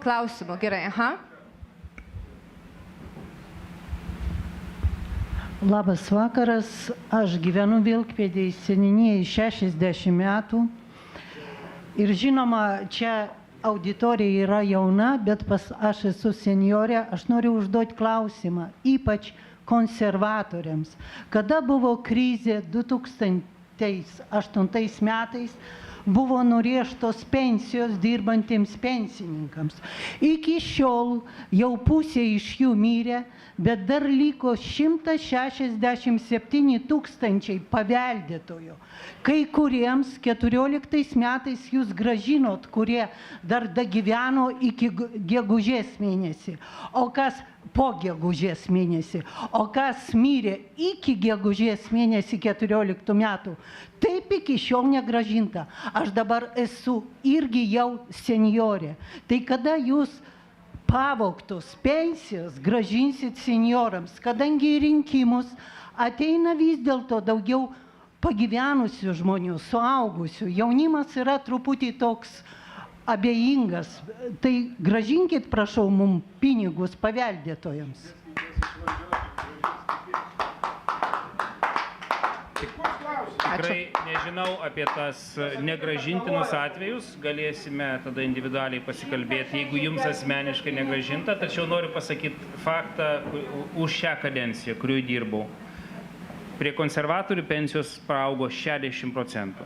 klausimų. Gerai, aha. Labas vakaras, aš gyvenu Vilkpėdėje seniūnijoje 60 metų ir žinoma, čia auditorija yra jauna, bet aš esu seniorė, aš noriu užduoti klausimą, ypač konservatoriams. Kada buvo krizė 2008 metais, buvo nurėžtos pensijos dirbantiems pensininkams. Iki šiol jau pusė iš jų mirė, bet dar liko 167 000 paveldėtojų. Kai kuriems 14 metais jūs grąžinot, kurie dar dagyveno iki gegužės mėnesį, o kas po gegužės mėnesį, o kas mirė iki gegužės mėnesį 14 metų, taip iki šiol negrąžinta. Aš dabar esu irgi jau seniorė. Tai kada jūs pavogtos pensijos grąžinsit seniorams, kadangi į rinkimus ateina vis dėlto daugiau pagyvenusių žmonių, suaugusių. Jaunimas yra truputį toks abejingas. Tai grąžinkit, prašau, mums pinigus paveldėtojams. Tikrai nežinau apie tas negrąžintinus atvejus, galėsime tada individualiai pasikalbėti, jeigu jums asmeniškai negrąžinta, tačiau noriu pasakyti faktą už šią kadenciją, kuriuo dirbau. Prie konservatorių pensijos paaugo 60%.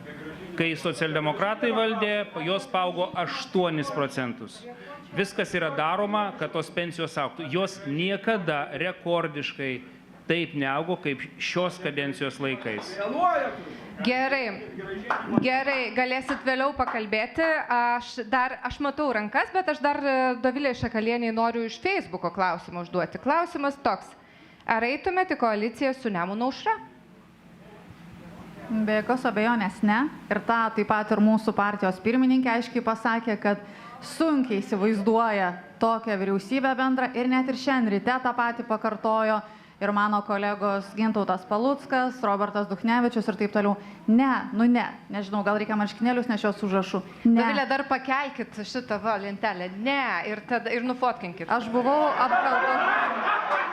Kai socialdemokratai valdė, jos paaugo 8%. Viskas yra daroma, kad tos pensijos augtų. Jos niekada rekordiškai taip neaugo, kaip šios kadencijos laikais. Gerai, galėsit vėliau pakalbėti. Aš matau rankas, bet aš dar Dovilė Šakalienei noriu iš Facebooko klausimą užduoti. Klausimas toks. Ar eitumėte į koaliciją su Nemuno aušra? Be jokios abejonės ne. Ir tą taip pat ir mūsų partijos pirmininkė aiškiai pasakė, kad sunkiai įsivaizduoja tokią vyriausybę bendrą ir net ir šiandien ryte tą patį pakartojo ir mano kolegos Gintautas Paluckas, Robertas Duchnevičius ir taip toliau. Ne, ne. Nežinau, gal reikia marškinėlius nešios užrašų. Ne. Dovilė, dar pakelkit šitą lentelę. Ne, ir nufotkinkit. Aš buvau apkalbos.